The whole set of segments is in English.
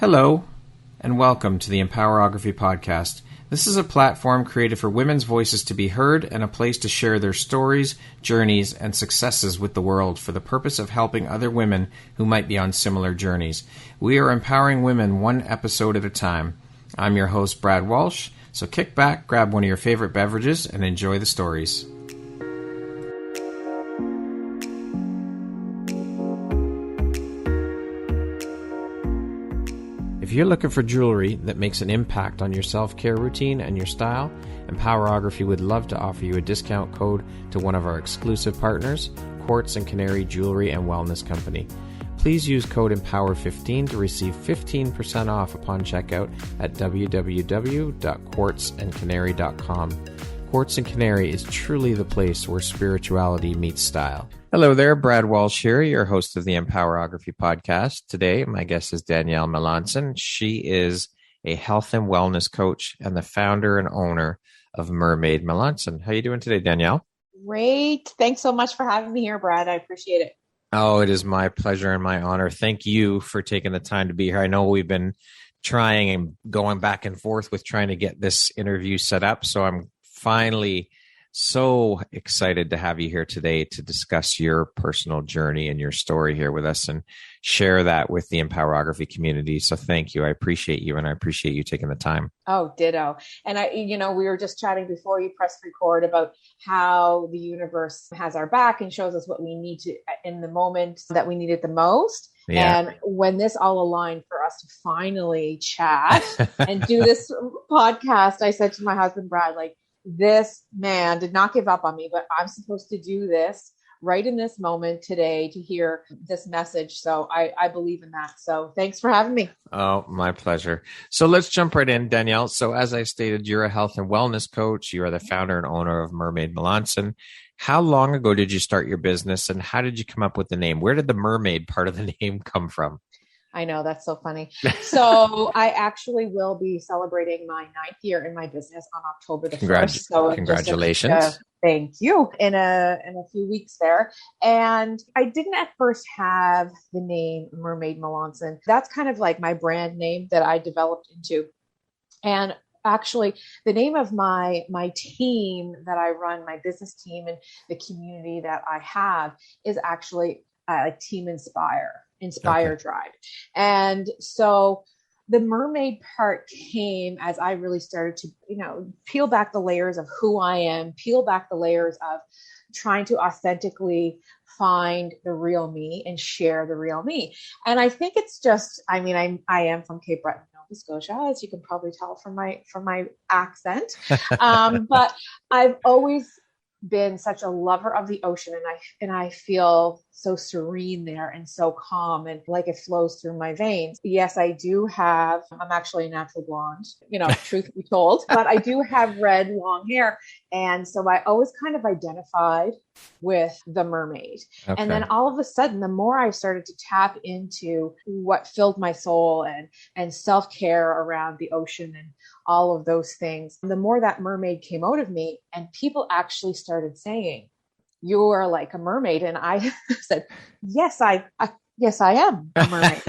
Hello, and welcome to the Empowerography Podcast. This is a platform created for women's voices to be heard and a place to share their stories, journeys, and successes with the world for the purpose of helping other women who might be on similar journeys. We are empowering women one episode at a time. I'm your host, Brad Walsh, so kick back, grab one of your favorite beverages, and enjoy the stories. If you're looking for jewelry that makes an impact on your self-care routine and your style, Empowerography would love to offer you a discount code to one of our exclusive partners, Quartz and Canary Jewelry and Wellness Company. Please use code EMPOWER15 to receive 15% off upon checkout at www.quartzandcanary.com. Quartz and Canary is truly the place where spirituality meets style. Hello there, Brad Walsh here, your host of the Empowerography Podcast. Today, my guest is Danielle Melanson. She is a health and wellness coach and the founder and owner of Mermaid Melanson. How are you doing today, Danielle? Great. Thanks so much for having me here, Brad. I appreciate it. Oh, it is my pleasure and my honor. Thank you for taking the time to be here. I know we've been trying and going back and forth with trying to get this interview set up, so I'm finally so excited to have you here today to discuss your personal journey and your story here with us and share that with the Empowerography community. So thank you. I appreciate you, and I appreciate you taking the time. Oh, ditto. And we were just chatting before you pressed record about how the universe has our back and shows us what we need to in the moment that we need it the most. Yeah. And when this all aligned for us to finally chat and do this podcast, I said to my husband, Brad, this man did not give up on me, but I'm supposed to do this right in this moment today to hear this message. So I believe in that. So thanks for having me. Oh, my pleasure. So let's jump right in, Danielle. So as I stated, you're a health and wellness coach. You are the founder and owner of Mermaid Melanson. How long ago did you start your business, and how did you come up with the name? Where did the mermaid part of the name come from? I know, that's so funny. So I actually will be celebrating my 9th year in my business on October the 1st. So congratulations. Thank you. In a few weeks there. And I didn't at first have the name Mermaid Melanson. That's kind of like my brand name that I developed into. And actually, the name of my team that I run, my business team and the community that I have is actually Team Inspire okay. Drive. And so the mermaid part came as I really started to, peel back the layers of who I am, peel back the layers of trying to authentically find the real me and share the real me. And I think it's just, I am from Cape Breton, Nova Scotia, as you can probably tell from my accent. But I've always been such a lover of the ocean, and I feel so serene there and so calm and like it flows through my veins. Yes, I'm actually a natural blonde, truth be told, but I do have red long hair. And so I always kind of identified with the mermaid. Okay. And then all of a sudden, the more I started to tap into what filled my soul and self-care around the ocean and all of those things, the more that mermaid came out of me, and people actually started saying, "You are like a mermaid." And I said, yes, I am a mermaid.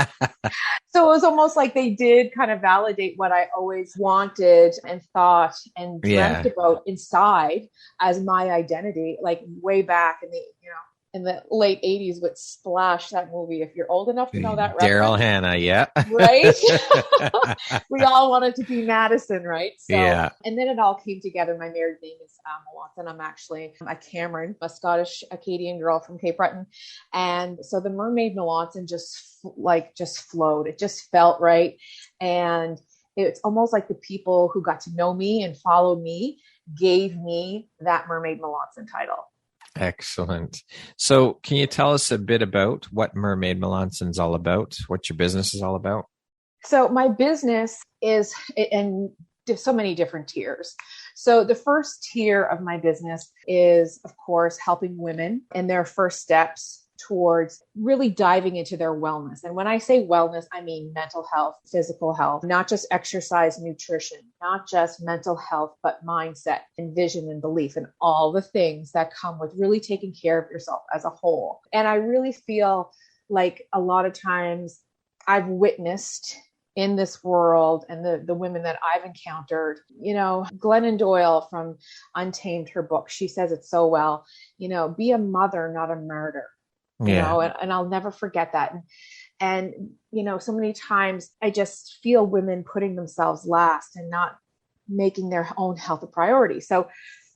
So it was almost like they did kind of validate what I always wanted and thought and dreamt about inside as my identity, like way back in the late 80s with Splash, that movie, if you're old enough to know that Daryl Hannah, yeah. Right? We all wanted to be Madison, right? So, yeah. And then it all came together. My married name is Melanson. I'm actually a Cameron, a Scottish Acadian girl from Cape Breton. And so the Mermaid Melanson just flowed. It just felt right. And it's almost like the people who got to know me and follow me gave me that Mermaid Melanson title. Excellent. So can you tell us a bit about what Mermaid Melanson is all about, what your business is all about? So my business is in so many different tiers. So the first tier of my business is, of course, helping women in their first steps towards really diving into their wellness. And when I say wellness, I mean mental health, physical health, not just exercise, nutrition, not just mental health, but mindset and vision and belief and all the things that come with really taking care of yourself as a whole. And I really feel like a lot of times I've witnessed in this world and the women that I've encountered. Glennon Doyle from Untamed, her book, she says it so well, be a mother, not a martyr, and I'll never forget that. And, so many times I just feel women putting themselves last and not making their own health a priority. So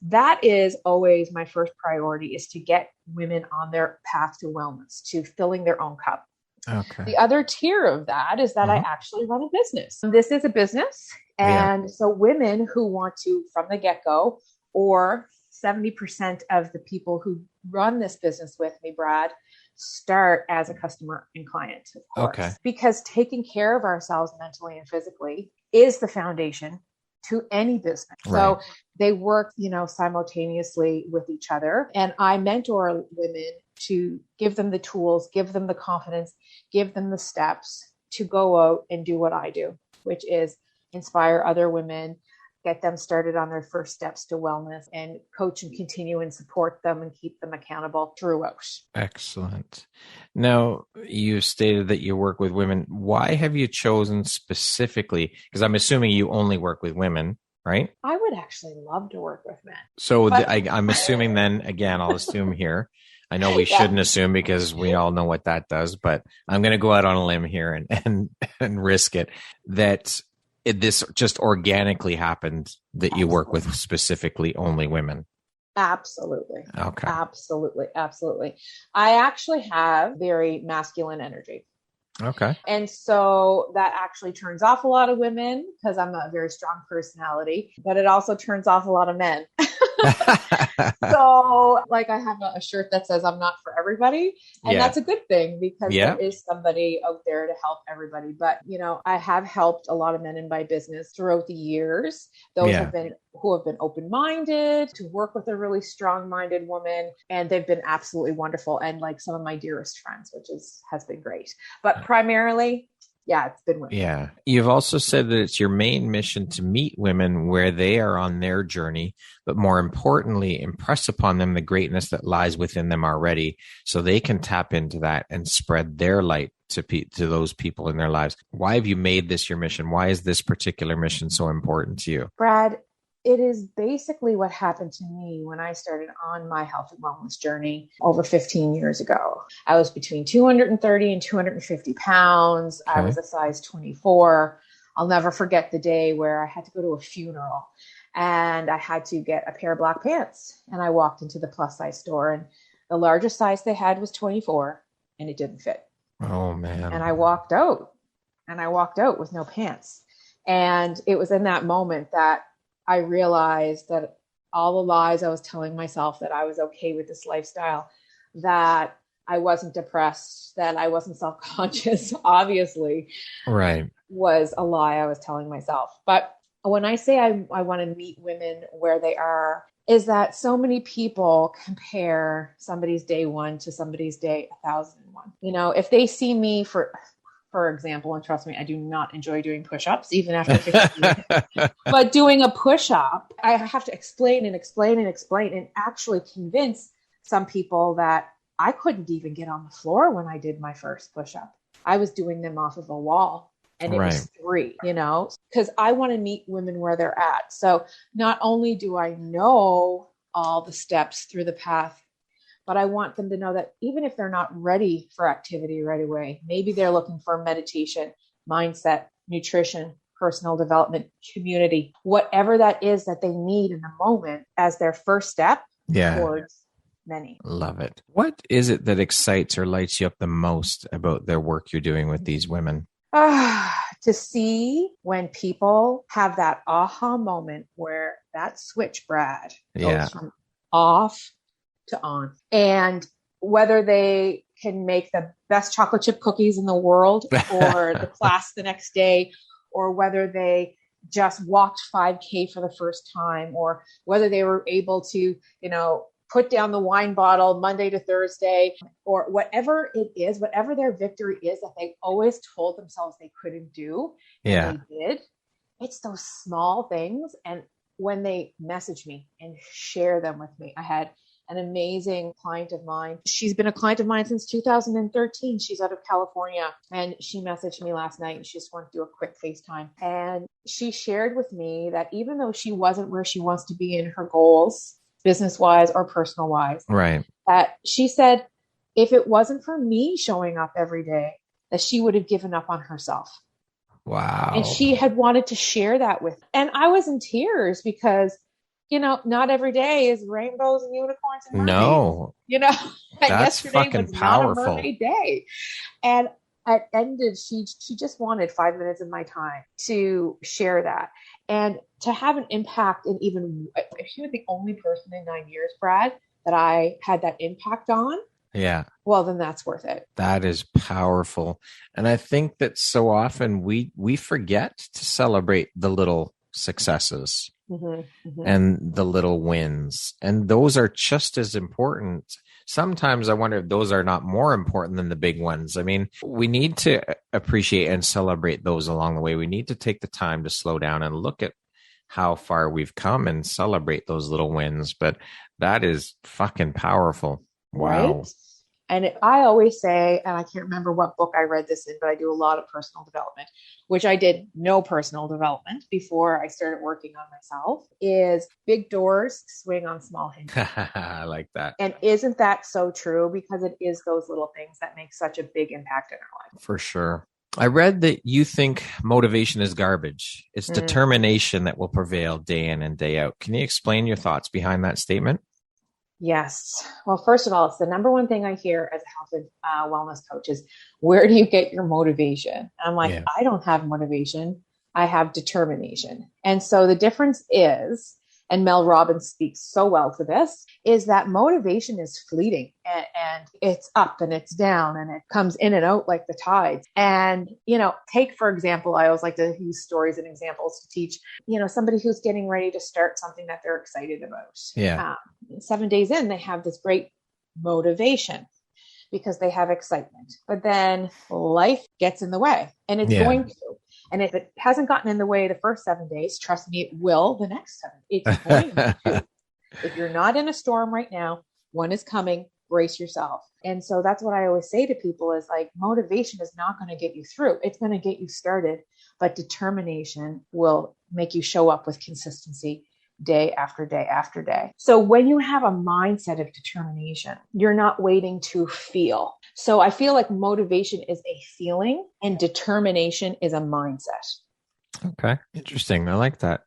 that is always my first priority, is to get women on their path to wellness, to filling their own cup. Okay. The other tier of that is that I actually run a business. This is a business. And so women who want to, from the get-go, or 70% of the people who run this business with me, Brad, start as a customer and client, of course. Okay. Because taking care of ourselves mentally and physically is the foundation to any business. Right. So they work, simultaneously with each other. And I mentor women to give them the tools, give them the confidence, give them the steps to go out and do what I do, which is inspire other women, get them started on their first steps to wellness, and coach and continue and support them and keep them accountable throughout. Excellent. Now, you stated that you work with women. Why have you chosen specifically? Because I'm assuming you only work with women, right? I would actually love to work with men. So I'm assuming then, again, I'll assume here. I know we shouldn't assume because we all know what that does, but I'm going to go out on a limb here and risk it that this just organically happened that you work with specifically only women. Absolutely. Okay. Absolutely. Absolutely. I actually have very masculine energy. Okay. And so that actually turns off a lot of women because I'm a very strong personality, but it also turns off a lot of men. So like I have a shirt that says I'm not for everybody. And that's a good thing because there is somebody out there to help everybody. But, I have helped a lot of men in my business throughout the years. Those who have been open-minded to work with a really strong-minded woman. And they've been absolutely wonderful. And like some of my dearest friends, which has been great. But primarily, it's been women. Yeah. You've also said that it's your main mission to meet women where they are on their journey, but more importantly, impress upon them the greatness that lies within them already so they can tap into that and spread their light to those people in their lives. Why have you made this your mission? Why is this particular mission so important to you? Brad, it is basically what happened to me when I started on my health and wellness journey over 15 years ago. I was between 230 and 250 pounds. Okay. I was a size 24. I'll never forget the day where I had to go to a funeral and I had to get a pair of black pants. And I walked into the plus size store and the largest size they had was 24 and it didn't fit. Oh, man. And I walked out with no pants. And it was in that moment that I realized that all the lies I was telling myself that I was okay with this lifestyle, that I wasn't depressed, that I wasn't self-conscious, obviously, right, was a lie I was telling myself. But when I say I want to meet women where they are, is that so many people compare somebody's day one to somebody's day 1,001. If they see me for example, and trust me, I do not enjoy doing push-ups, even after 15 minutes. But doing a push-up, I have to explain and actually convince some people that I couldn't even get on the floor when I did my first push-up. I was doing them off of a wall and it was 3, because I want to meet women where they're at. So not only do I know all the steps through the path, but I want them to know that even if they're not ready for activity right away, maybe they're looking for meditation, mindset, nutrition, personal development, community, whatever that is that they need in the moment as their first step towards many. Love it. What is it that excites or lights you up the most about the work you're doing with these women? To see when people have that aha moment where that switch, Brad, goes from off to on. And whether they can make the best chocolate chip cookies in the world for the class the next day, or whether they just walked 5K for the first time, or whether they were able to, put down the wine bottle Monday to Thursday, or whatever it is, whatever their victory is that they always told themselves they couldn't do, and they did. It's those small things. And when they message me and share them with me, I had an amazing client of mine. She's been a client of mine since 2013. She's out of California, and she messaged me last night and she just wanted to do a quick FaceTime. And she shared with me that even though she wasn't where she wants to be in her goals, business-wise or personal-wise, Right. that she said, if it wasn't for me showing up every day, that she would have given up on herself. Wow. And she had wanted to share that with me. And I was in tears because, you know, not every day is rainbows and unicorns and mermaids. No. You know, That's yesterday fucking was powerful. not a mermaid day. And it ended, she just wanted 5 minutes of my time to share that. And to have an impact in even, if she was the only person in 9 years, Brad, that I had that impact on, Yeah. well, then that's worth it. That is powerful. And I think that so often we forget to celebrate the little successes and the little wins. And those are just as important. Sometimes I wonder if those are not more important than the big ones. I mean, we need to appreciate and celebrate those along the way. We need to take the time to slow down and look at how far we've come and celebrate those little wins. But that is fucking powerful. Wow. Right? And I always say, and I can't remember what book I read this in, but I do a lot of personal development, which I did no personal development before I started working on myself, is big doors swing on small hinges. I like that. And isn't that so true? Because it is those little things that make such a big impact in our life. For sure. I read that you think motivation is garbage. It's determination that will prevail day in and day out. Can you explain your thoughts behind that statement? Yes. Well, first of all, it's the number one thing I hear as a health and wellness coach is, where do you get your motivation? And I'm like, I don't have motivation. I have determination. And so the difference is, and Mel Robbins speaks so well to this, is that motivation is fleeting and it's up and it's down and it comes in and out like the tides. And, you know, take, for example, I always like to use stories and examples to teach, you know, somebody who's getting ready to start something that they're excited about. Yeah. 7 days in, they have this great motivation because they have excitement, but then life gets in the way, and it's going to. And if it hasn't gotten in the way the first 7 days, trust me, it will the next 7. It's going to. If you're not in a storm right now, one is coming. Brace yourself. And so that's what I always say to people is like, motivation is not going to get you through. It's going to get you started, but determination will make you show up with consistency day after day after day. So when you have a mindset of determination, you're not waiting to feel. So I feel like motivation is a feeling and determination is a mindset. Okay. Interesting. I like that.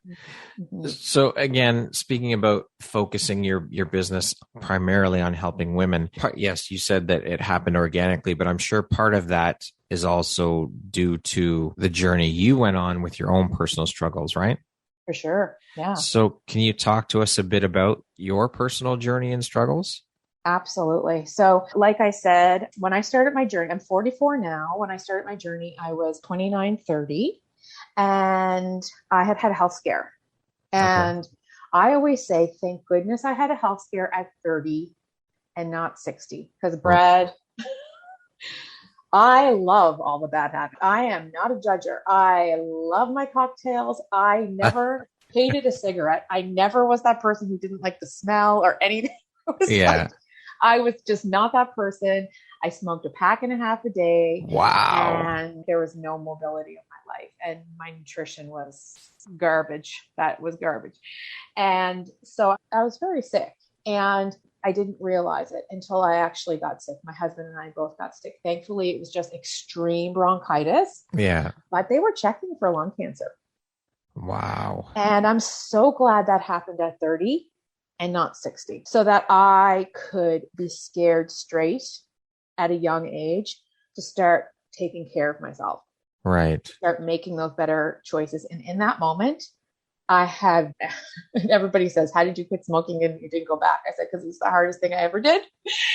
So again, speaking about focusing your business primarily on helping women, yes, you said that it happened organically, but I'm sure part of that is also due to the journey you went on with your own personal struggles, right? For sure. Yeah. So can you talk to us a bit about your personal journey and struggles? Absolutely. So like I said, when I started my journey, I'm 44 now. When I started my journey, I was 29, 30. And I had had a health scare. And I always say, thank goodness I had a health scare at 30 and not 60. Because Brad, I love all the bad habits. I am not a judger. I love my cocktails. I never hated a cigarette. I never was that person who didn't like the smell or anything. I was just not that person. I smoked a pack and a half a day. Wow. And there was no mobility in my life. And my nutrition was garbage. That was garbage. And so I was very sick. And I didn't realize it until I actually got sick. My husband and I both got sick. Thankfully, it was just extreme bronchitis. Yeah. But they were checking for lung cancer. Wow. And I'm so glad that happened at 30 and not 60, so that I could be scared straight at a young age to start taking care of myself. Right. Start making those better choices. And in that moment, I had, everybody says, how did you quit smoking and you didn't go back? I said, because it's the hardest thing I ever did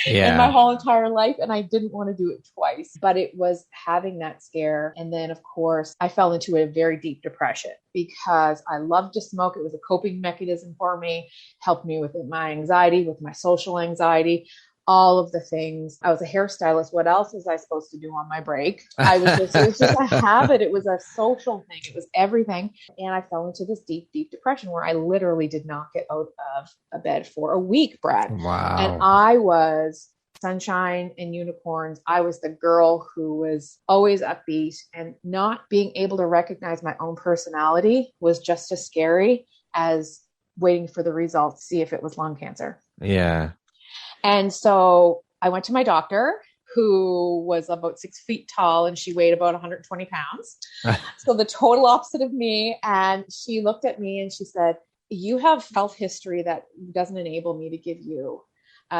in my whole entire life. And I didn't want to do it twice, but it was having that scare. And then of course I fell into a very deep depression because I loved to smoke. It was a coping mechanism for me, helped me with my anxiety, with my social anxiety. all of the things. I was a hairstylist. What else was I supposed to do on my break? It was just a habit. It was a social thing. It was everything. And I fell into this deep, deep depression where I literally did not get out of a bed for a week, Brad. Wow. And I was sunshine and unicorns. I was the girl who was always upbeat, and not being able to recognize my own personality was just as scary as waiting for the results to see if it was lung cancer. Yeah. And so I went to my doctor, who was about 6 feet tall, and she weighed about 120 pounds. So the total opposite of me. And she looked at me and she said, you have health history that doesn't enable me to give you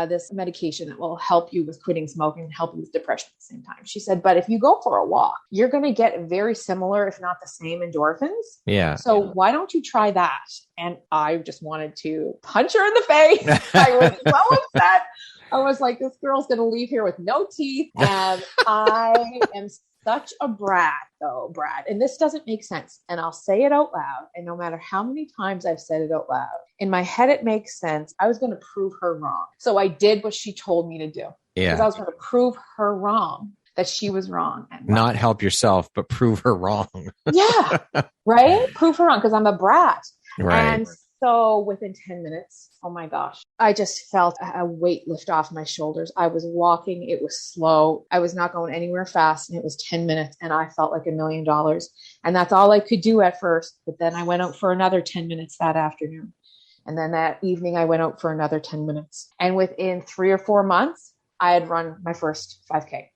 this medication that will help you with quitting smoking and help you with depression at the same time. She said, but if you go for a walk, you're going to get very similar, if not the same, endorphins. Yeah. So why don't you try that? And I just wanted to punch her in the face. I was so upset. I was like, this girl's going to leave here with no teeth. And I am such a brat, though, Brad. And this doesn't make sense. And I'll say it out loud. And no matter how many times I've said it out loud, in my head, it makes sense. I was going to prove her wrong. So I did what she told me to do. Yeah. Because I was going to prove her wrong, that she was wrong. And not help yourself, but prove her wrong. Yeah. Right? Prove her wrong, because I'm a brat. Right. And so within 10 minutes, oh my gosh, I just felt a weight lift off my shoulders. I was walking. It was slow. I was not going anywhere fast. And it was 10 minutes. And I felt like $1 million. And that's all I could do at first. But then I went out for another 10 minutes that afternoon. And then that evening, I went out for another 10 minutes. And within 3 or 4 months, I had run my first 5K.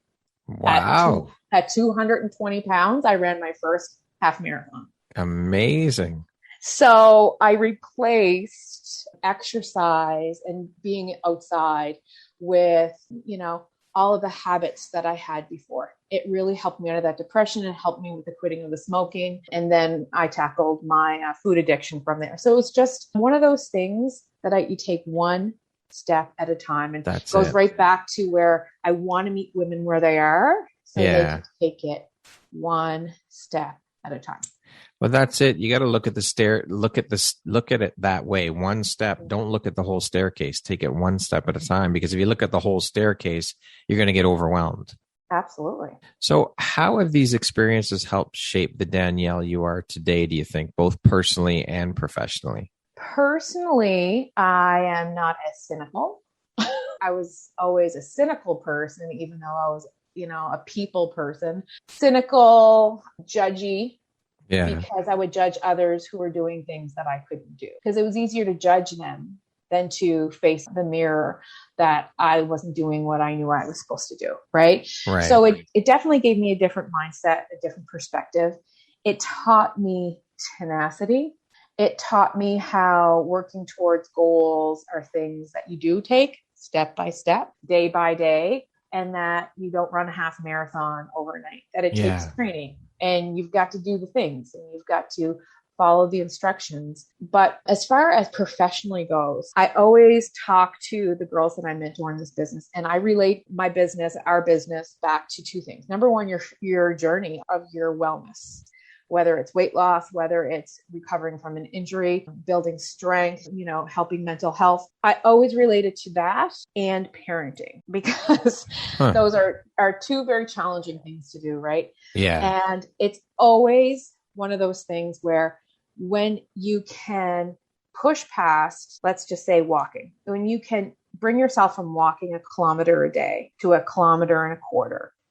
Wow. At 220 pounds, I ran my first half marathon. Amazing. So I replaced exercise and being outside with, all of the habits that I had before. It really helped me out of that depression and helped me with the quitting of the smoking. And then I tackled my food addiction from there. So it's just one of those things that you take one step at a time, and it goes right back to where I want to meet women where they are. So they can take it one step at a time. Well, that's it. You got to look at look at it that way. One step. Don't look at the whole staircase. Take it one step at a time, because if you look at the whole staircase, you're going to get overwhelmed. Absolutely. So how have these experiences helped shape the Danielle you are today, do you think, both personally and professionally? Personally, I am not as cynical. I was always a cynical person, even though I was, a people person. Cynical, judgy. Yeah. Because I would judge others who were doing things that I couldn't do, because it was easier to judge them than to face the mirror that I wasn't doing what I knew I was supposed to do. Right. So it definitely gave me a different mindset, a different perspective. It taught me tenacity. It taught me how working towards goals are things that you do take step by step, day by day, and that you don't run a half marathon overnight, that it takes training. And you've got to do the things, and you've got to follow the instructions. But as far as professionally goes, I always talk to the girls that I mentor in this business, and I relate our business back to two things. Number one, your journey of your wellness, whether it's weight loss, whether it's recovering from an injury, building strength, helping mental health. I always related to that and parenting, because those are two very challenging things to do, right? Yeah. And it's always one of those things where when you can push past, let's just say walking, when you can bring yourself from walking 1 kilometer a day to 1.25 kilometers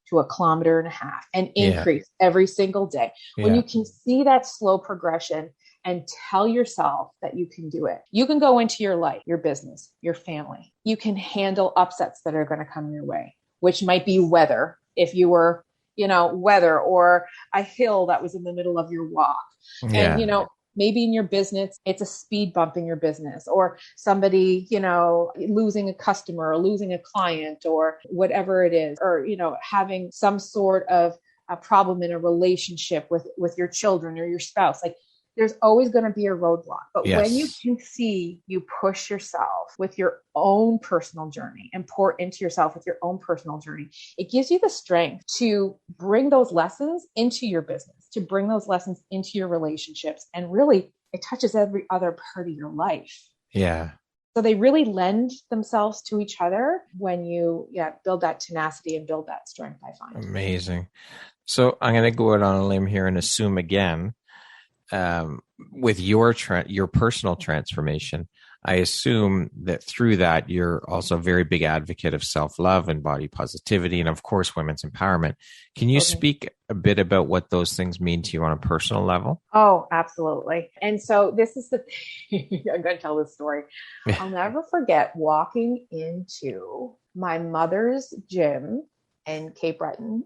to 1.5 kilometers and increase every single day. When you can see that slow progression and tell yourself that you can do it, you can go into your life, your business, your family. You can handle upsets that are going to come your way, which might be weather. If you were, weather, or a hill that was in the middle of your walk. And, maybe in your business, it's a speed bump in your business, or somebody, losing a customer or losing a client or whatever it is, or, having some sort of a problem in a relationship with your children or your spouse. Like, there's always going to be a roadblock. But when you can see you push yourself with your own personal journey and pour into yourself with your own personal journey, it gives you the strength to bring those lessons into your business, to bring those lessons into your relationships. And really, it touches every other part of your life. Yeah. So they really lend themselves to each other when you build that tenacity and build that strength, I find. Amazing. So I'm going to go out on a limb here and assume again, with your personal transformation, I assume that through that, you're also a very big advocate of self-love and body positivity and, of course, women's empowerment. Can you speak a bit about what those things mean to you on a personal level? Oh, absolutely. And so this is the thing. I'm going to tell this story. I'll never forget walking into my mother's gym in Cape Breton.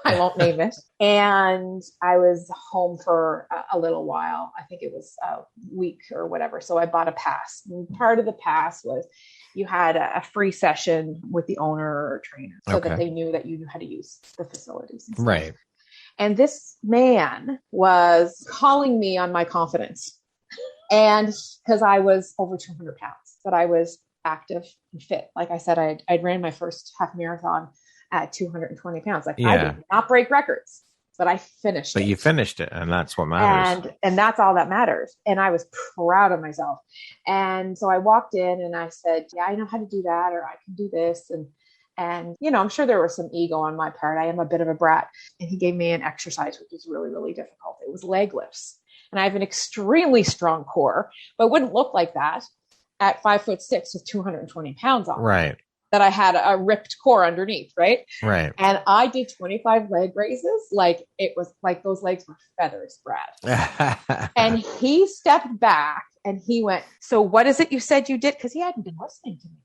I won't name it. And I was home for a little while. I think it was a week or whatever. So I bought a pass. And part of the pass was you had a free session with the owner or trainer so that they knew that you knew how to use the facilities. Right. And this man was calling me on my confidence. And because I was over 200 pounds, that I was active and fit. Like I said, I'd ran my first half marathon at 220 pounds. Like I did not break records, but I finished it. But you finished it, and that's what matters. And that's all that matters. And I was proud of myself. And so I walked in and I said, yeah, I know how to do that, or I can do this. And, you know, I'm sure there was some ego on my part. I am a bit of a brat. And he gave me an exercise, which was really, really difficult. It was leg lifts. And I have an extremely strong core, but wouldn't look like that at 5'6" with 220 pounds on. Right. That I had a ripped core underneath, right? Right. And I did 25 leg raises. Like it was like those legs were feathers, Brad. And he stepped back and he went, so what is it you said you did? Because he hadn't been listening to me.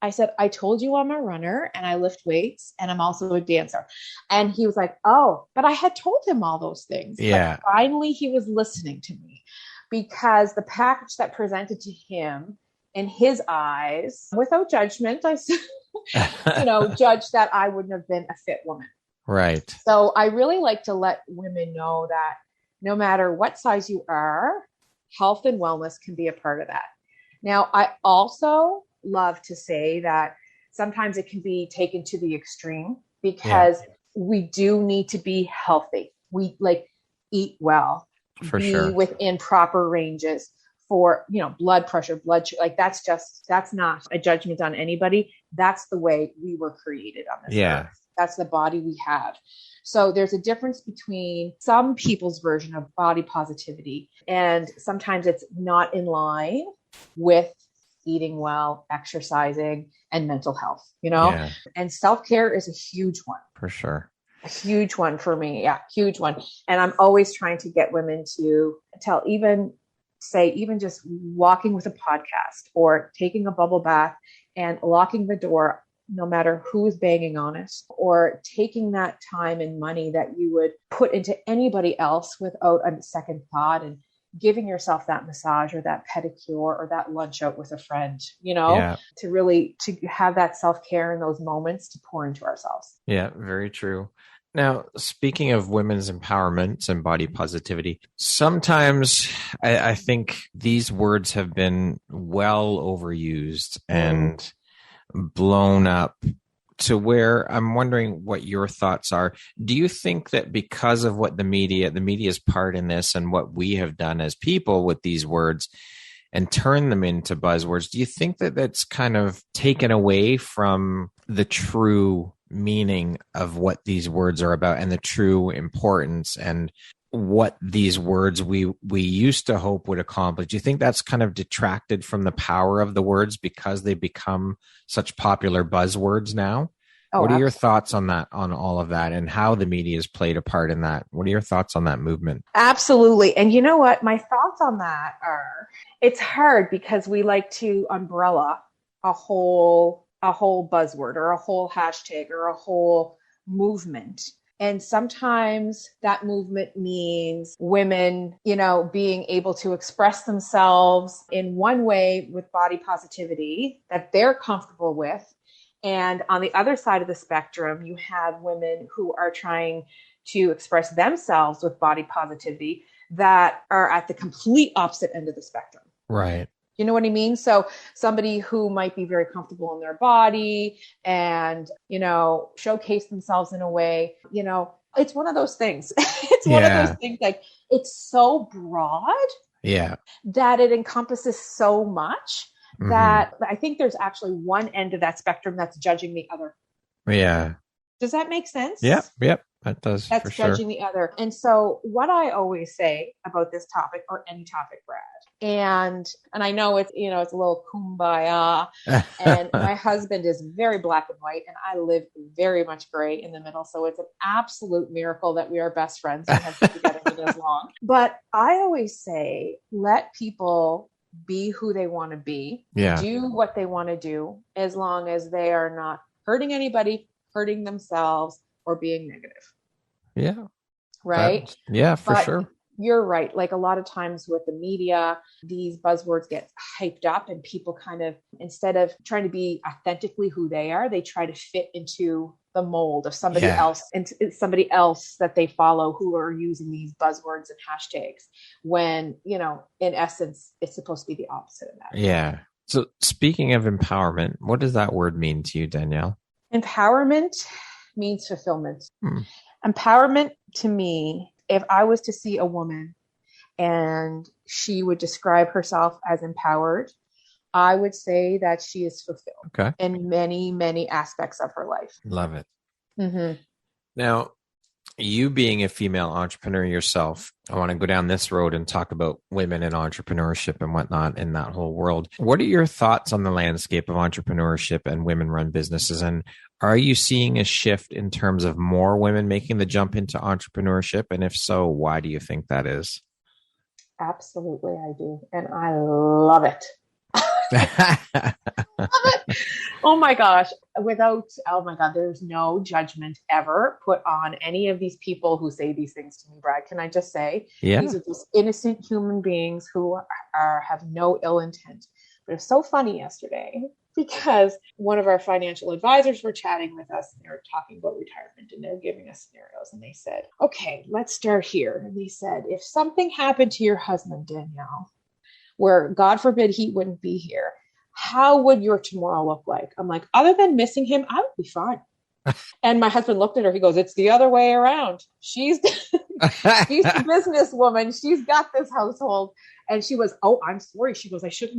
I said, I told you I'm a runner and I lift weights and I'm also a dancer. And he was like, oh, but I had told him all those things. Yeah. But finally, he was listening to me because the package that presented to him in his eyes, without judgment, I judged that I wouldn't have been a fit woman. Right. So I really like to let women know that no matter what size you are, health and wellness can be a part of that. Now, I also love to say that sometimes it can be taken to the extreme because we do need to be healthy. We eat well, be within proper ranges for, blood pressure, blood sugar. Like that's not a judgment on anybody. That's the way we were created on this earth. That's the body we have. So there's a difference between some people's version of body positivity, and sometimes it's not in line with eating well, exercising, and mental health, and self-care is a huge one. For sure. A huge one for me. Yeah. Huge one. And I'm always trying to get women to even just walking with a podcast or taking a bubble bath and locking the door, no matter who is banging on it, or taking that time and money that you would put into anybody else without a second thought, and giving yourself that massage or that pedicure or that lunch out with a friend, to have that self-care in those moments to pour into ourselves. Yeah, very true. Now, speaking of women's empowerment and body positivity, sometimes I think these words have been well overused and blown up to where I'm wondering what your thoughts are. Do you think that because of what the media's part in this and what we have done as people with these words and turn them into buzzwords, do you think that that's kind of taken away from the true meaning of what these words are about and the true importance and what these words we used to hope would accomplish? Do you think that's kind of detracted from the power of the words because they become such popular buzzwords now? What are your thoughts on that, on all of that, and how the media has played a part in that? What are your thoughts on that movement? Absolutely. And you know what? My thoughts on that are, it's hard because we like to umbrella a whole buzzword or a whole hashtag or a whole movement. And sometimes that movement means women, being able to express themselves in one way with body positivity that they're comfortable with. And on the other side of the spectrum, you have women who are trying to express themselves with body positivity that are at the complete opposite end of the spectrum. Right. You know what I mean? So somebody who might be very comfortable in their body and, showcase themselves in a way, it's one of those things. It's one of those things, like it's so broad that it encompasses so much that I think there's actually one end of that spectrum that's judging the other. Yeah. Does that make sense? Yep. That does. That's for sure. judging the other. And so what I always say about this topic, or any topic, Brad, and I know it's, it's a little kumbaya, and my husband is very black and white, and I live very much gray in the middle. So it's an absolute miracle that we are best friends and have been together for this long. But I always say, let people be who they want to be, do what they want to do, as long as they are not hurting anybody, hurting themselves, or being negative. Yeah. Right. For sure. You're right. Like a lot of times with the media, these buzzwords get hyped up, and people kind of, instead of trying to be authentically who they are, they try to fit into the mold of somebody else, and somebody else that they follow who are using these buzzwords and hashtags, when, in essence, it's supposed to be the opposite of that. Yeah. So speaking of empowerment, what does that word mean to you, Danielle? Empowerment means fulfillment. Empowerment to me, if I was to see a woman and she would describe herself as empowered, I would say that she is fulfilled in many, many aspects of her life. Love it. Now, you being a female entrepreneur yourself, I want to go down this road and talk about women in entrepreneurship and whatnot in that whole world. What are your thoughts on the landscape of entrepreneurship and women-run businesses? And are you seeing a shift in terms of more women making the jump into entrepreneurship? And if so, why do you think that is? Absolutely, I do. And I love it. Oh my gosh. There's no judgment ever put on any of these people who say these things to me, Brad. Can I just say, these are just innocent human beings who have no ill intent. But it's so funny yesterday, because one of our financial advisors were chatting with us, and they were talking about retirement, and they're giving us scenarios. And they said, okay, let's start here. And they said, if something happened to your husband, Danielle, where God forbid he wouldn't be here, how would your tomorrow look like? I'm like, other than missing him, I would be fine. And my husband looked at her. He goes, it's the other way around. She's a businesswoman. She's got this household. And she was, oh, I'm sorry. She goes, she had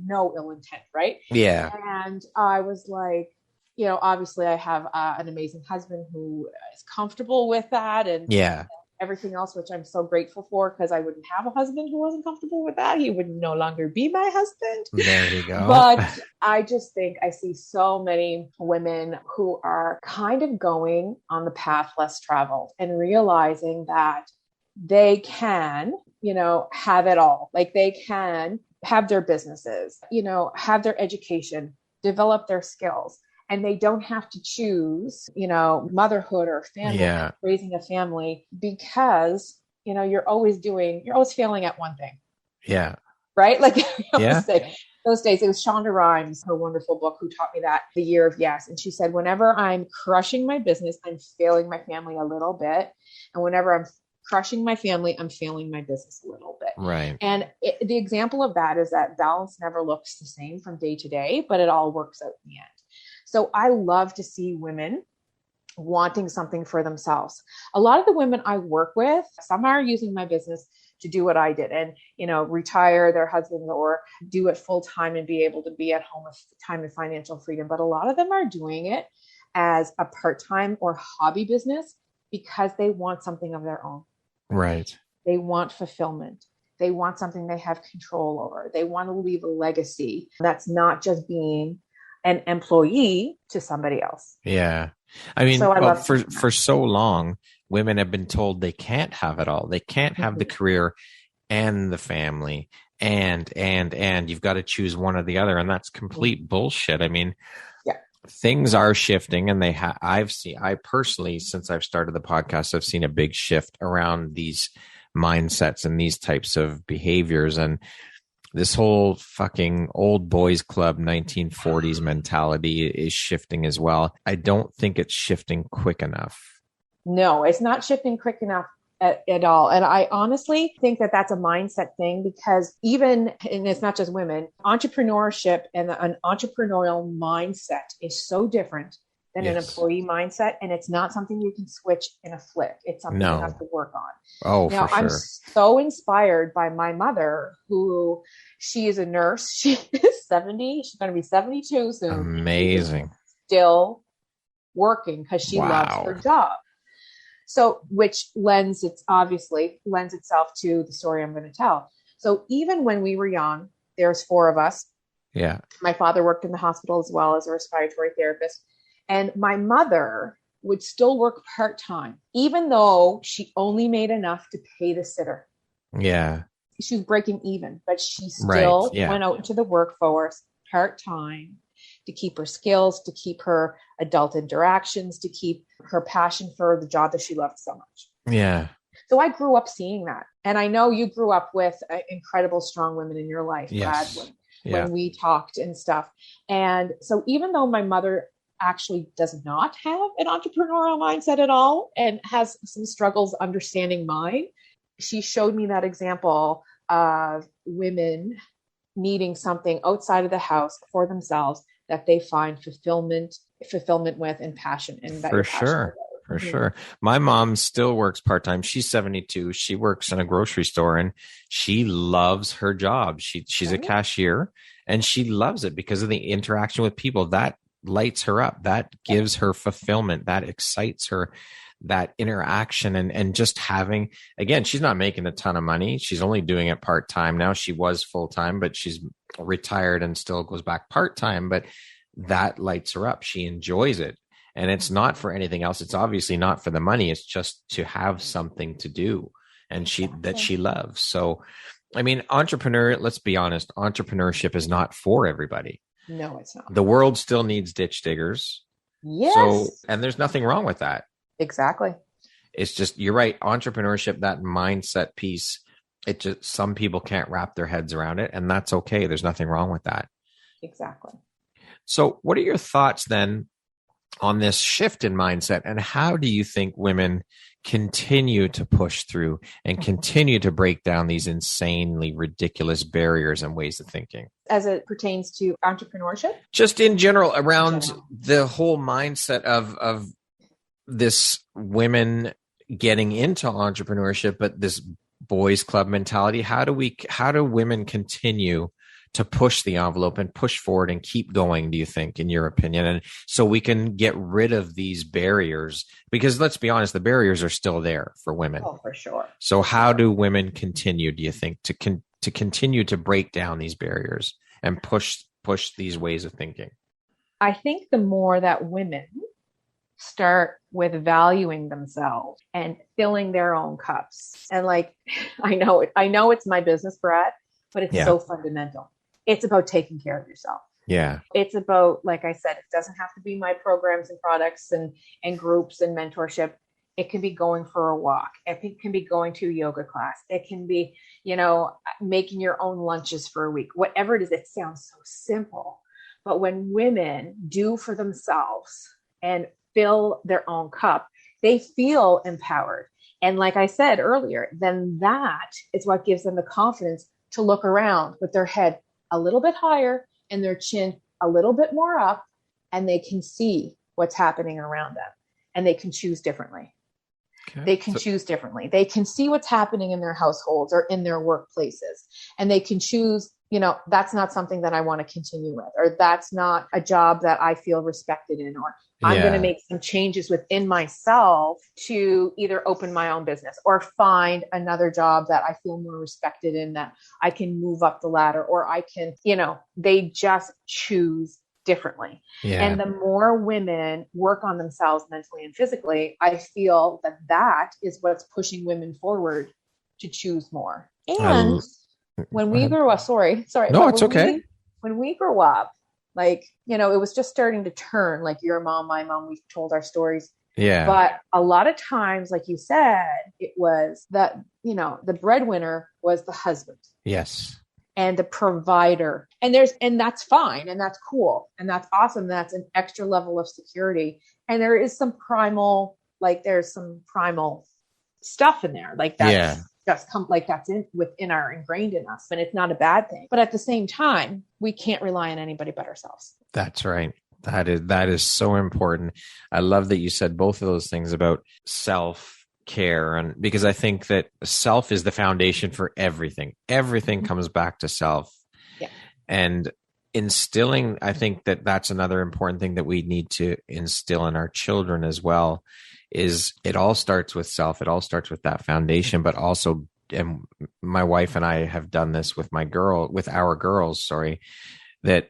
no ill intent. Right. Yeah. And I was like, obviously I have an amazing husband who is comfortable with that. And everything else, which I'm so grateful for, because I wouldn't have a husband who wasn't comfortable with that. He would no longer be my husband. There you go. But I just think I see so many women who are kind of going on the path less traveled and realizing that they can, have it all. Like they can have their businesses, have their education, develop their skills. And they don't have to choose, motherhood or family, raising a family, because, you're always failing at one thing. Yeah. Right? Like I always say, those days, it was Shonda Rhimes, her wonderful book, who taught me that, The Year of Yes. And she said, whenever I'm crushing my business, I'm failing my family a little bit. And whenever I'm crushing my family, I'm failing my business a little bit. Right. And the example of that is that balance never looks the same from day to day, but it all works out in the end. So I love to see women wanting something for themselves. A lot of the women I work with, some are using my business to do what I did and, retire their husbands or do it full time and be able to be at home with time and financial freedom. But a lot of them are doing it as a part-time or hobby business because they want something of their own. Right. They want fulfillment. They want something they have control over. They want to leave a legacy that's not just being an employee to somebody else. Yeah. I mean, for so long, women have been told they can't have it all. They can't have the career and the family and you've got to choose one or the other. And that's complete bullshit. I mean, things are shifting, and I personally, since I've started the podcast, I've seen a big shift around these mindsets and these types of behaviors. And this whole fucking old boys club 1940s mentality is shifting as well. I don't think it's shifting quick enough. No, it's not shifting quick enough at all. And I honestly think that that's a mindset thing, because and it's not just women, entrepreneurship and an entrepreneurial mindset is so different than an employee mindset. And it's not something you can switch in a flick. It's something you have to work on. Oh, now, for sure. I'm so inspired by my mother, who she is a nurse. She is 70. She's going to be 72 soon. Amazing. Still working because she loves her job. So, which obviously lends itself to the story I'm going to tell. So even when we were young, there's 4 of us. Yeah. My father worked in the hospital as well as a respiratory therapist. And my mother would still work part-time, even though she only made enough to pay the sitter. Yeah. She was breaking even, but she still went out into the workforce part-time to keep her skills, to keep her adult interactions, to keep her passion for the job that she loved so much. Yeah. So I grew up seeing that. And I know you grew up with incredible, strong women in your life, yes. Brad, when we talked and stuff. And so even though my mother actually does not have an entrepreneurial mindset at all and has some struggles understanding mine, she showed me that example of women needing something outside of the house for themselves that they find fulfillment with and passion. And that for sure. For sure. My mom still works part-time. She's 72. She works in a grocery store and she loves her job. She's a cashier and she loves it because of the interaction with people. That lights her up. That gives her fulfillment. That excites her, that interaction and just having, again, she's not making a ton of money. She's only doing it part-time now. She was full-time, but she's retired and still goes back part-time, but that lights her up. She enjoys it. And it's not for anything else. It's obviously not for the money. It's just to have something to do and that she loves. So, I mean, let's be honest, entrepreneurship is not for everybody. No, it's not. The world still needs ditch diggers. Yes. So, and there's nothing wrong with that. Exactly. It's just, you're right. Entrepreneurship, that mindset piece, some people can't wrap their heads around it, and that's okay. There's nothing wrong with that. Exactly. So what are your thoughts then on this shift in mindset, and how do you think women continue to push through and continue to break down these insanely ridiculous barriers and ways of thinking? As it pertains to entrepreneurship? Just in general, around the whole mindset of this women getting into entrepreneurship, but this boys club mentality. How do women continue to push the envelope and push forward and keep going, do you think, in your opinion? And so we can get rid of these barriers, because let's be honest, the barriers are still there for women. Oh, for sure. So how do women continue, do you think, to continue to break down these barriers and push these ways of thinking? I think the more that women start with valuing themselves and filling their own cups. And like, I know it's my business, Brad, but it's so fundamental. It's about taking care of yourself. Yeah. It's about, like I said, it doesn't have to be my programs and products and groups and mentorship. It can be going for a walk. It can be going to a yoga class. It can be, making your own lunches for a week, whatever it is. It sounds so simple, but when women do for themselves and fill their own cup, they feel empowered. And like I said earlier, then that is what gives them the confidence to look around with their head a little bit higher and their chin a little bit more up, and they can see what's happening around them and they can choose differently. Okay. They can choose differently. They can see what's happening in their households or in their workplaces, and they can choose, that's not something that I want to continue with, or that's not a job that I feel respected in, or I'm going to make some changes within myself to either open my own business or find another job that I feel more respected in, that I can move up the ladder, or I can, they just choose differently. Yeah. And the more women work on themselves mentally and physically, I feel that is what's pushing women forward to choose more. And when we grew up, sorry. No, it's okay. When we grew up, it was just starting to turn, like your mom, my mom, we've told our stories. Yeah. But a lot of times, like you said, it was that, the breadwinner was the husband. Yes. And the provider. And that's fine. And that's cool. And that's awesome. That's an extra level of security. And there is some primal stuff in there. Like that's just that's ingrained in us, and it's not a bad thing. But at the same time, we can't rely on anybody but ourselves. That's right. That is so important. I love that you said both of those things about self-care, and because I think that self is the foundation for everything. Everything comes back to self. Yeah. And instilling, I think that that's another important thing that we need to instill in our children as well, is it all starts with self. It all starts with that foundation, but also, and my wife and I have done this with our girls, that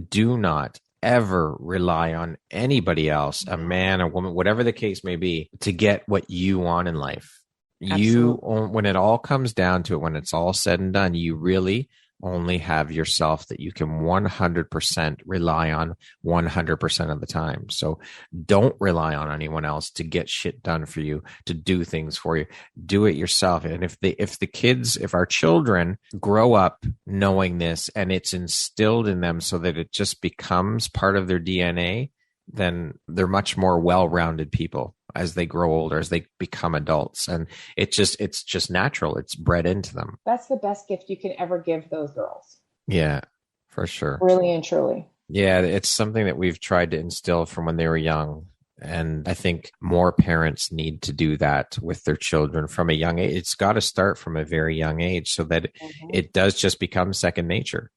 do not ever rely on anybody else, a man, a woman, whatever the case may be, to get what you want in life. Absolutely. When it all comes down to it, when it's all said and done, you really only have yourself that you can 100% rely on 100% of the time. So don't rely on anyone else to get shit done for you, to do things for you. Do it yourself. And if our children grow up knowing this and it's instilled in them so that it just becomes part of their DNA, then they're much more well-rounded people as they grow older, as they become adults. And it's just natural. It's bred into them. That's the best gift you can ever give those girls. Yeah, for sure. Really and truly. Yeah, it's something that we've tried to instill from when they were young. And I think more parents need to do that with their children from a young age. It's got to start from a very young age so that it does just become second nature.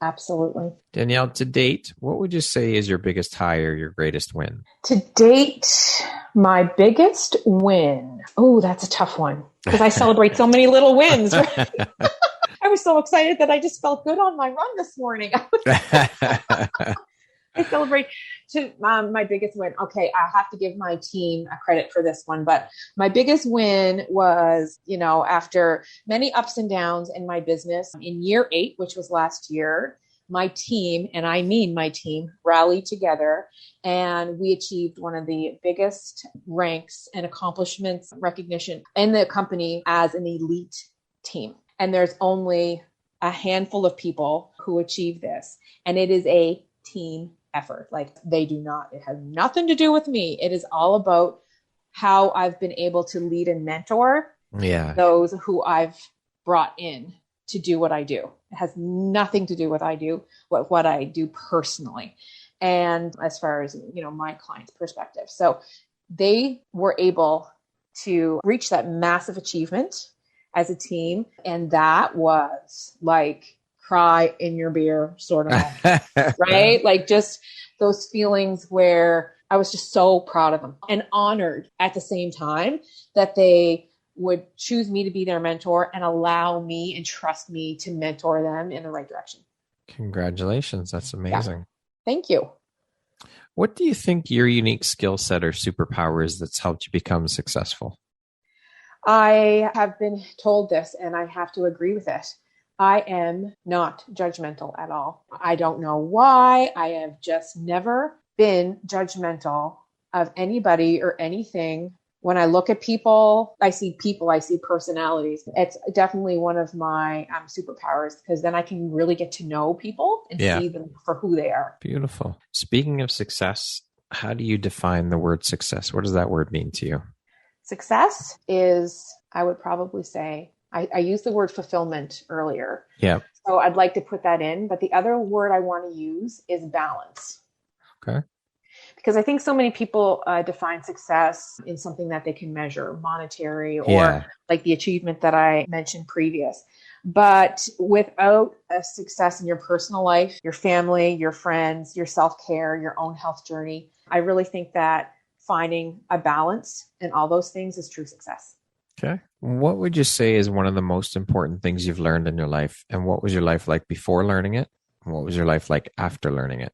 Absolutely. Danielle, to date, what would you say is your biggest high or your greatest win? To date, my biggest win. Oh, that's a tough one because I celebrate so many little wins. Right? I was so excited that I just felt good on my run this morning. I celebrate my biggest win. Okay, I have to give my team a credit for this one, but my biggest win was, after many ups and downs in my business, in year 8, which was last year, my team, and I mean my team, rallied together and we achieved one of the biggest ranks and accomplishments, recognition in the company as an elite team. And there's only a handful of people who achieve this. And it is a team effort. It has nothing to do with me. It is all about how I've been able to lead and mentor those who I've brought in to do what I do. It has nothing to do with what I do personally. And as far as, my client's perspective. So they were able to reach that massive achievement as a team. And that was like cry in your beer sort of moment, right? Like just those feelings where I was just so proud of them and honored at the same time that they would choose me to be their mentor and allow me and trust me to mentor them in the right direction. Congratulations. That's amazing. Yeah. Thank you. What do you think your unique skill set or superpower is that's helped you become successful? I have been told this and I have to agree with it. I am not judgmental at all. I don't know why. I have just never been judgmental of anybody or anything. When I look at people, I see personalities. It's definitely one of my superpowers because then I can really get to know people and see them for who they are. Beautiful. Speaking of success, how do you define the word success? What does that word mean to you? Success is, I would probably say, I used the word fulfillment earlier. Yeah. So I'd like to put that in. But the other word I want to use is balance. Okay. Because I think so many people define success in something that they can measure, monetary or like the achievement that I mentioned previous. But without a success in your personal life, your family, your friends, your self-care, your own health journey, I really think that finding a balance in all those things is true success. Okay. What would you say is one of the most important things you've learned in your life? And what was your life like before learning it? And what was your life like after learning it?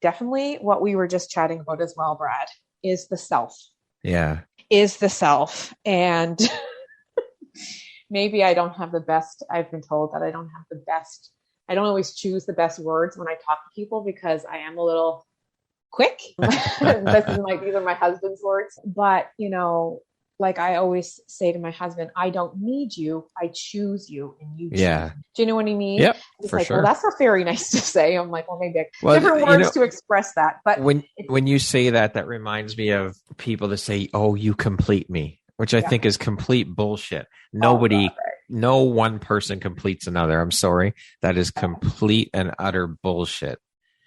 Definitely what we were just chatting about as well, Brad, is the self. Yeah. Is the self. And maybe I don't have the best. I've been told that I don't have the best. I don't always choose the best words when I talk to people because I am a little quick. These are my husband's words. But, like I always say to my husband, I don't need you. I choose you and you choose. Yeah. Do you know what I mean? Yep. It's for like, sure. well, that's not very nice to say. I'm like, well, maybe different words to express that. But when you say that reminds me of people that say, oh, you complete me, which I think is complete bullshit. Nobody, no one person completes another. I'm sorry. That is complete and utter bullshit.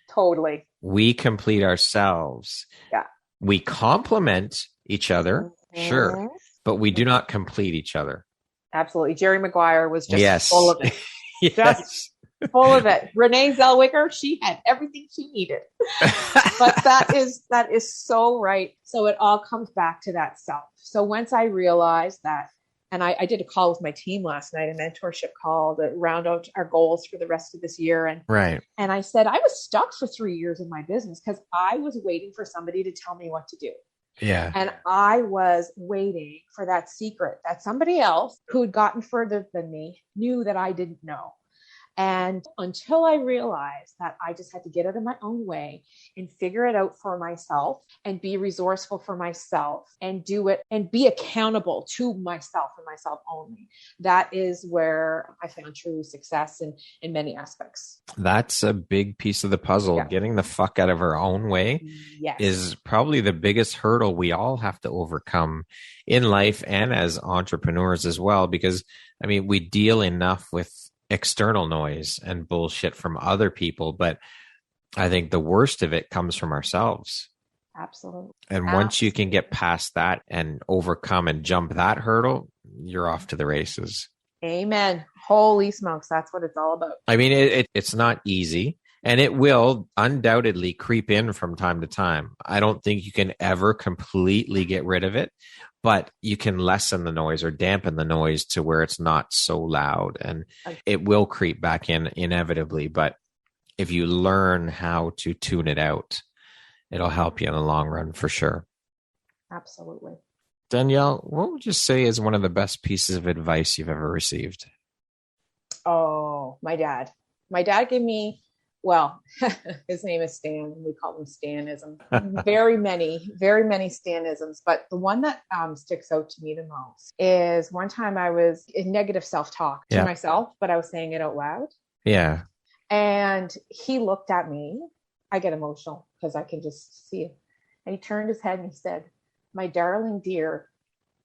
Totally. We complete ourselves. Yeah. We complement each other, sure, but we do not complete each other. Absolutely. Jerry Maguire was just full of it. Yes. Just full of it. Renee Zellweger, she had everything she needed. But that is so right. So it all comes back to that self. So once I realized that, and I did a call with my team last night, a mentorship call to round out our goals for the rest of this year. And I said, I was stuck for 3 years in my business because I was waiting for somebody to tell me what to do. Yeah. And I was waiting for that secret that somebody else who had gotten further than me knew that I didn't know. And until I realized that I just had to get out of my own way and figure it out for myself and be resourceful for myself and do it and be accountable to myself and myself only. That is where I found true success in many aspects. That's a big piece of the puzzle. Yeah. Getting the fuck out of our own way is probably the biggest hurdle we all have to overcome in life and as entrepreneurs as well, because I mean, we deal enough with external noise and bullshit from other people, but I think the worst of it comes from ourselves. Absolutely. And once you can get past that and overcome and jump that hurdle, you're off to the races. Amen. Holy smokes. That's what it's all about. I mean, it's not easy, and it will undoubtedly creep in from time to time. I don't think you can ever completely get rid of it, but you can lessen the noise or dampen the noise to where it's not so loud, and it will creep back in inevitably. But if you learn how to tune it out, it'll help you in the long run for sure. Absolutely. Danielle, what would you say is one of the best pieces of advice you've ever received? Oh, my dad. My dad gave me, well, his name is Stan. We call him Stanism. Very many Stanisms. But the one that sticks out to me the most is one time I was in negative self-talk to myself, but I was saying it out loud. Yeah. And he looked at me. I get emotional because I can just see it. And he turned his head and he said, "My darling dear,"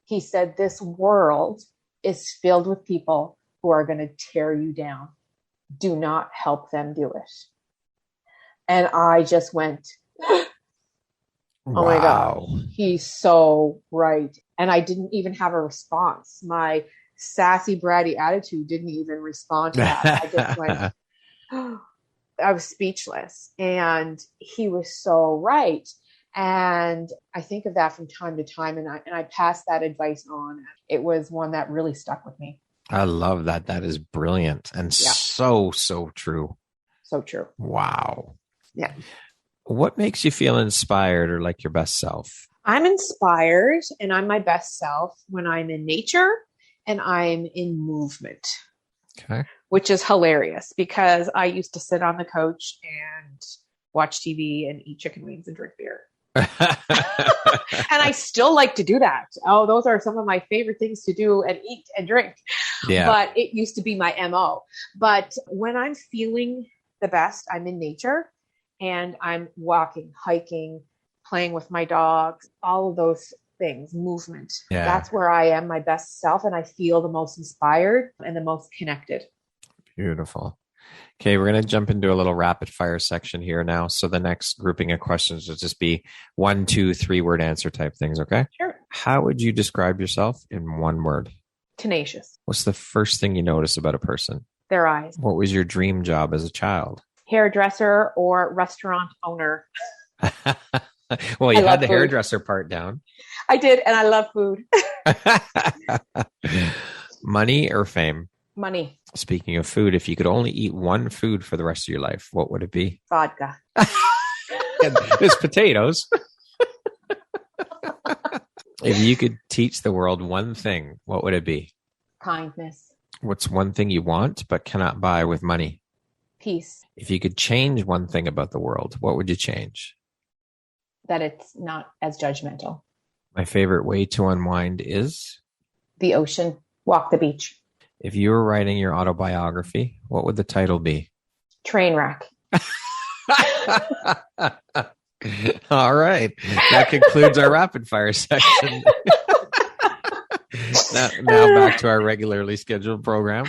he said, "this world is filled with people who are going to tear you down. Do not help them do it." And I just went, oh my God, he's so right. And I didn't even have a response. My sassy, bratty attitude didn't even respond to that. I just went, I was speechless. And he was so right. And I think of that from time to time, and I pass that advice on. It was one that really stuck with me. I love that. That is brilliant and so true. So true. Wow. Yeah. What makes you feel inspired or like your best self? I'm inspired and I'm my best self when I'm in nature and I'm in movement. Okay. Which is hilarious because I used to sit on the couch and watch TV and eat chicken wings and drink beer. And I still like to do that. Oh, those are some of my favorite things to do and eat and drink. Yeah. But it used to be my MO. But when I'm feeling the best, I'm in nature and I'm walking, hiking, playing with my dogs, all of those things, movement. Yeah. That's where I am my best self and I feel the most inspired and the most connected. Beautiful. Okay, we're going to jump into a little rapid fire section here now. So the next grouping of questions will just be 1, 2, 3 word answer type things, okay? Sure. How would you describe yourself in one word? Tenacious. What's the first thing you notice about a person? Their eyes. What was your dream job as a child? Hairdresser or restaurant owner. Well, you had the hairdresser part down. I did, and I love food. Money or fame? Money. Speaking of food, if you could only eat one food for the rest of your life, what would it be? Vodka. There's potatoes. If you could teach the world one thing, what would it be? Kindness. What's one thing you want but cannot buy with money? Peace. If you could change one thing about the world, what would you change? That it's not as judgmental. My favorite way to unwind is? The ocean. Walk the beach. If you were writing your autobiography, what would the title be? Trainwreck. All right. That concludes our rapid fire section. now back to our regularly scheduled program.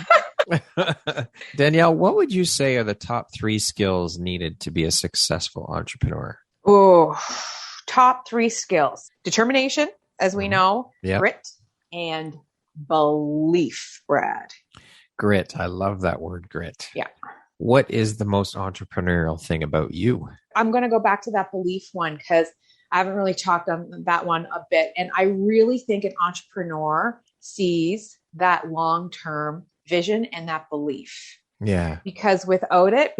Danielle, what would you say are the top 3 skills needed to be a successful entrepreneur? Oh, top 3 skills. Determination, as we know, Yep. grit, and belief, Brad. Grit. I love that word, grit. Yeah. What is the most entrepreneurial thing about you? I'm going to go back to that belief one because I haven't really talked on that one a bit. And I really think an entrepreneur sees that long-term vision and that belief. Yeah. Because without it,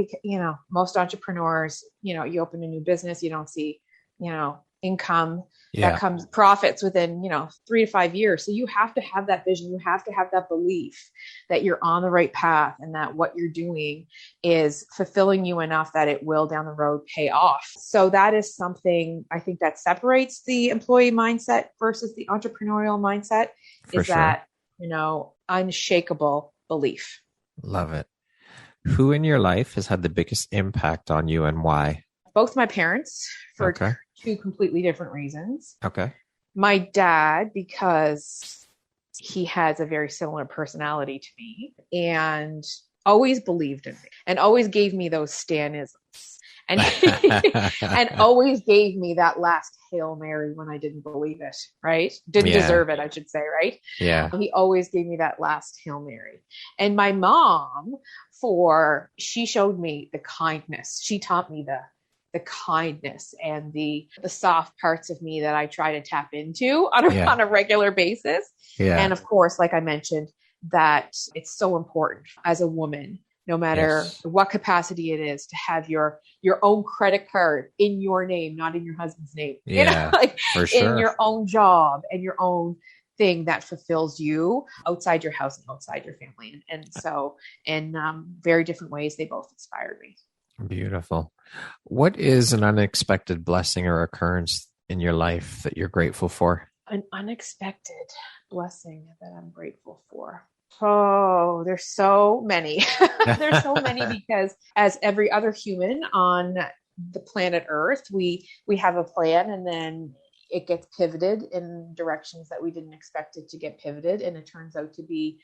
most entrepreneurs, you open a new business, you don't see, income that comes profits within, 3 to 5 years. So you have to have that vision. You have to have that belief that you're on the right path and that what you're doing is fulfilling you enough that it will down the road pay off. So that is something I think that separates the employee mindset versus the entrepreneurial mindset that, unshakable belief. Love it. Who in your life has had the biggest impact on you and why? Both my parents for 2 completely different reasons. Okay. My dad, because he has a very similar personality to me and always believed in me and always gave me those Stanisms and, and always gave me that last Hail Mary when I didn't believe it, right? Didn't deserve it, I should say, right? Yeah. He always gave me that last Hail Mary. And my mom, she showed me the kindness. She taught me the kindness and the soft parts of me that I try to tap into on a regular basis. Yeah. And of course, like I mentioned, that it's so important as a woman, no matter what capacity it is, to have your own credit card in your name, not in your husband's name. Yeah, for sure. In your own job and your own thing that fulfills you outside your house and outside your family. And so in very different ways, they both inspired me. Beautiful. What is an unexpected blessing or occurrence in your life that you're grateful for? An unexpected blessing that I'm grateful for. Oh, there's so many. There's so many because as every other human on the planet Earth, we have a plan and then it gets pivoted in directions that we didn't expect it to get pivoted. And it turns out to be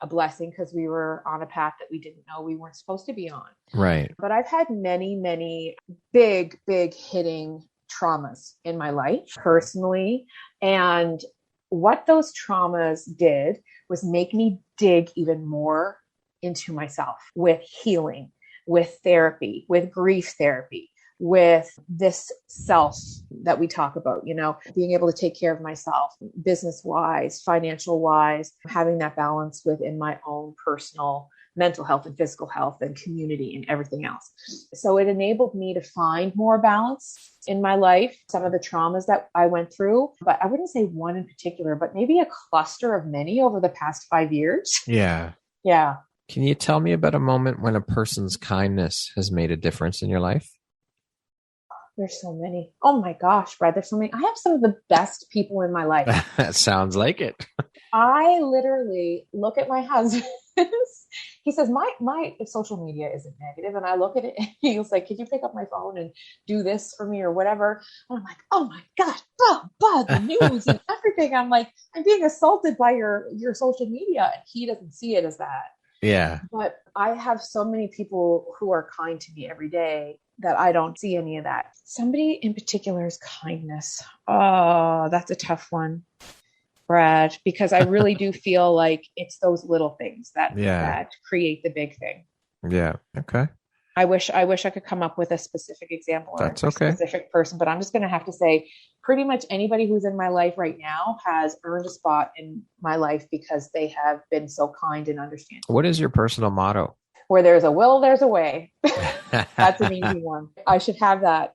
a blessing because we were on a path that we didn't know we weren't supposed to be on. Right. But I've had many, many big hitting traumas in my life personally. And what those traumas did was make me dig even more into myself with healing, with therapy, with grief therapy, with this self that we talk about, being able to take care of myself business wise, financial wise, having that balance within my own personal mental health and physical health and community and everything else. So it enabled me to find more balance in my life, some of the traumas that I went through, but I wouldn't say one in particular, but maybe a cluster of many over the past 5 years. Yeah. Yeah. Can you tell me about a moment when a person's kindness has made a difference in your life? There's so many. Oh my gosh, Brad, there's so many. I have some of the best people in my life. That sounds like it. I literally look at my husband. He says, my social media isn't negative. And I look at it and he's like, could you pick up my phone and do this for me or whatever? And I'm like, oh my gosh, Bud, the news and everything. I'm like, I'm being assaulted by your social media. And he doesn't see it as that. Yeah. But I have so many people who are kind to me every day that I don't see any of that. Somebody in particular's kindness. Oh, that's a tough one, Brad, because I really do feel like it's those little things that create the big thing. Yeah. Okay. I wish I could come up with a specific example or a specific person, but I'm just going to have to say pretty much anybody who's in my life right now has earned a spot in my life because they have been so kind and understanding. What is your personal motto? Where there's a will, there's a way. That's an easy one. I should have that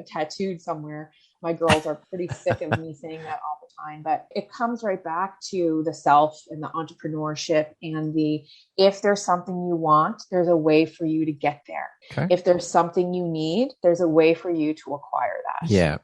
tattooed somewhere. My girls are pretty sick of me saying that all the time, but it comes right back to the self and the entrepreneurship and if there's something you want, there's a way for you to get there. Okay. If there's something you need, there's a way for you to acquire that. Yeah.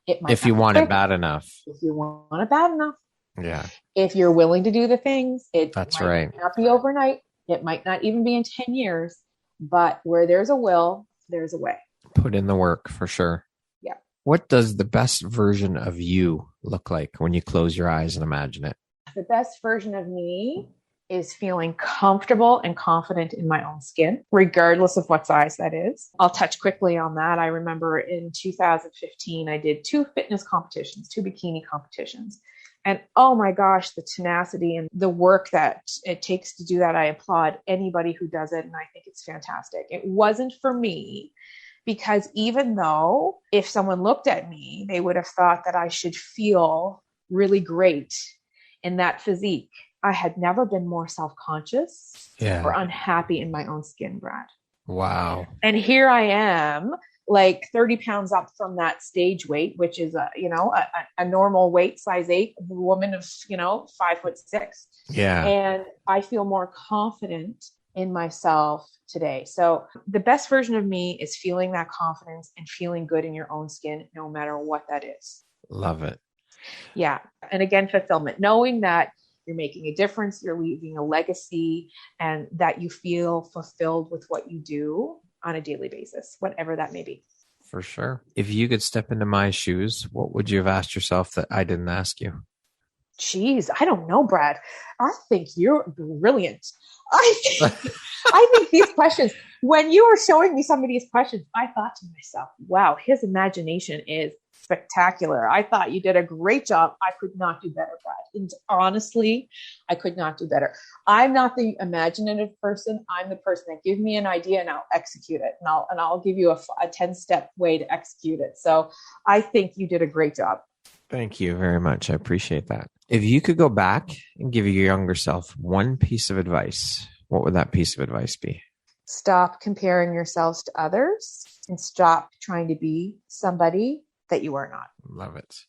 If you want it bad enough. If you want it bad enough. Yeah. If you're willing to do the things, That's right. Not be overnight. It might not even be in 10 years, but where there's a will, there's a way. Put in the work for sure. Yeah. What does the best version of you look like when you close your eyes and imagine it? The best version of me is feeling comfortable and confident in my own skin, regardless of what size that is. I'll touch quickly on that. I remember in 2015, I did 2 fitness competitions, 2 bikini competitions. And oh my gosh, the tenacity and the work that it takes to do that. I applaud anybody who does it. And I think it's fantastic. It wasn't for me because even though if someone looked at me, they would have thought that I should feel really great in that physique. I had never been more self-conscious or unhappy in my own skin, Brad. Wow. And here I am, like 30 pounds up from that stage weight, which is a normal weight, size 8, a woman of, 5'6". Yeah. And I feel more confident in myself today. So the best version of me is feeling that confidence and feeling good in your own skin, no matter what that is. Love it. Yeah. And again, fulfillment, knowing that you're making a difference, you're leaving a legacy, and that you feel fulfilled with what you do on a daily basis, whatever that may be. For sure. If you could step into my shoes, what would you have asked yourself that I didn't ask you? Geez, I don't know, Brad. I think you're brilliant. I think these questions, when you were showing me some of these questions, I thought to myself, wow, his imagination is spectacular. I thought you did a great job. I could not do better, Brad. And honestly, I could not do better. I'm not the imaginative person. I'm the person that give me an idea and I'll execute it. And I'll give you a 10-step way to execute it. So I think you did a great job. Thank you very much. I appreciate that. If you could go back and give your younger self one piece of advice, what would that piece of advice be? Stop comparing yourselves to others and stop trying to be somebody that you are not. Love it.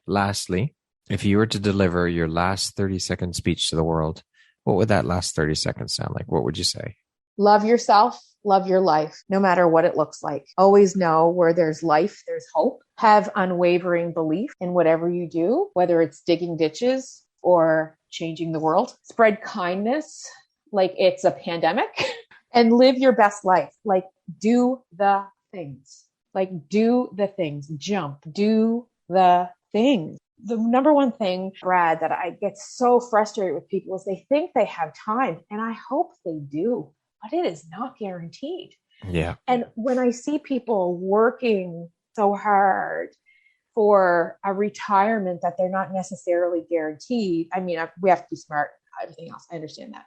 Lastly, if you were to deliver your last 30-second speech to the world, what would that last 30 seconds sound like? What would you say? Love yourself, love your life, no matter what it looks like. Always know where there's life, there's hope. Have unwavering belief in whatever you do, whether it's digging ditches or changing the world. Spread kindness like it's a pandemic and live your best life. Like do the things. Jump, do the things. The number one thing, Brad, that I get so frustrated with people is they think they have time, and I hope they do, but it is not guaranteed. Yeah. And when I see people working so hard for a retirement that they're not necessarily guaranteed, I mean, we have to be smart, everything else. I understand that.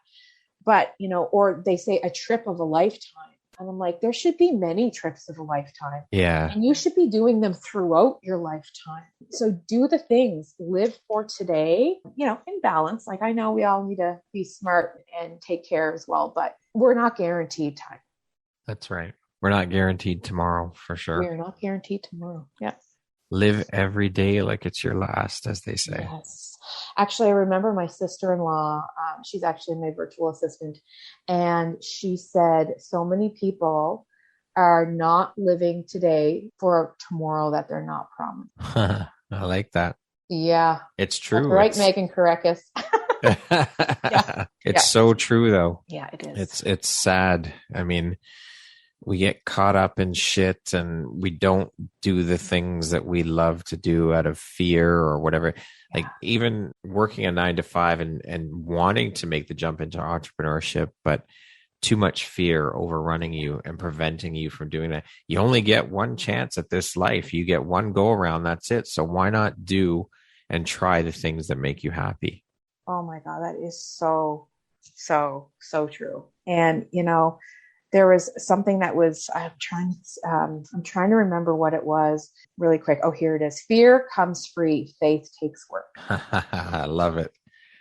But, or they say a trip of a lifetime. And I'm like, there should be many trips of a lifetime. Yeah. And you should be doing them throughout your lifetime. So do the things, live for today, in balance. Like I know we all need to be smart and take care as well, but we're not guaranteed time. That's right. We're not guaranteed tomorrow for sure. We're not guaranteed tomorrow. Yeah. Live every day like it's your last, as they say. Yes. Actually, I remember my sister-in-law, she's actually my virtual assistant, and she said so many people are not living today for tomorrow that they're not promised. I like that. Yeah. It's true. That's right, Megan Karekis. Yeah. It's so true, though. Yeah, it is. It's sad. I mean, we get caught up in shit and we don't do the things that we love to do out of fear or whatever. Like even working a 9 to 5 and wanting to make the jump into entrepreneurship, but too much fear overrunning you and preventing you from doing that. You only get one chance at this life. You get one go around. That's it. So why not do and try the things that make you happy? Oh my God, that is so true. And, there was something that was, I'm trying to remember what it was really quick. Oh, here it is. Fear comes free. Faith takes work. I love it.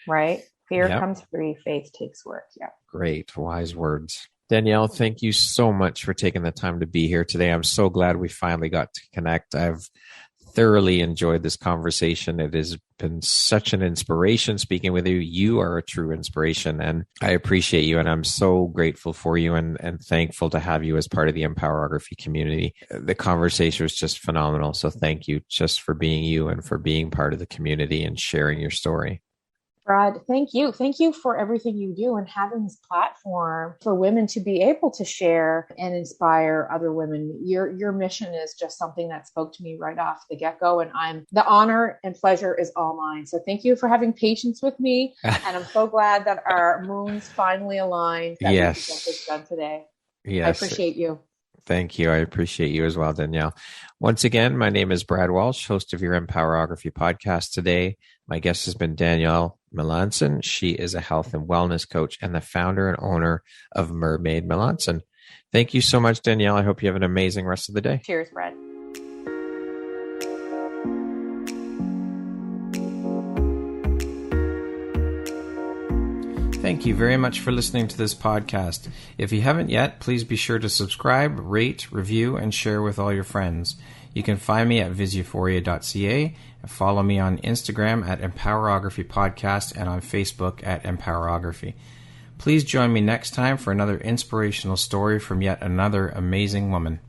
Right? Fear comes free. Faith takes work. Yeah. Great. Wise words. Danielle, thank you so much for taking the time to be here today. I'm so glad we finally got to connect. I've thoroughly enjoyed this conversation. It has been such an inspiration speaking with you. You are a true inspiration, and I appreciate you, and I'm so grateful for you and thankful to have you as part of the Empowerography community. The conversation was just phenomenal, so thank you just for being you and for being part of the community and sharing your story. Brad, thank you. Thank you for everything you do and having this platform for women to be able to share and inspire other women. Your mission is just something that spoke to me right off the get-go, and the honor and pleasure is all mine. So thank you for having patience with me. And I'm so glad that our moons finally aligned, that we could get this done today. Yes. I appreciate you. Thank you. I appreciate you as well, Danielle. Once again, my name is Brad Walsh, host of your Empowerography Podcast. Today, my guest has been Danielle Melanson. She is a health and wellness coach and the founder and owner of Mermaid Melanson. Thank you so much, Danielle. I hope you have an amazing rest of the day. Cheers, Brad. Thank you very much for listening to this podcast. If you haven't yet, please be sure to subscribe, rate, review, and share with all your friends. You can find me at viseuphoria.ca and follow me on Instagram at Empowerography Podcast and on Facebook at Empowerography. Please join me next time for another inspirational story from yet another amazing woman.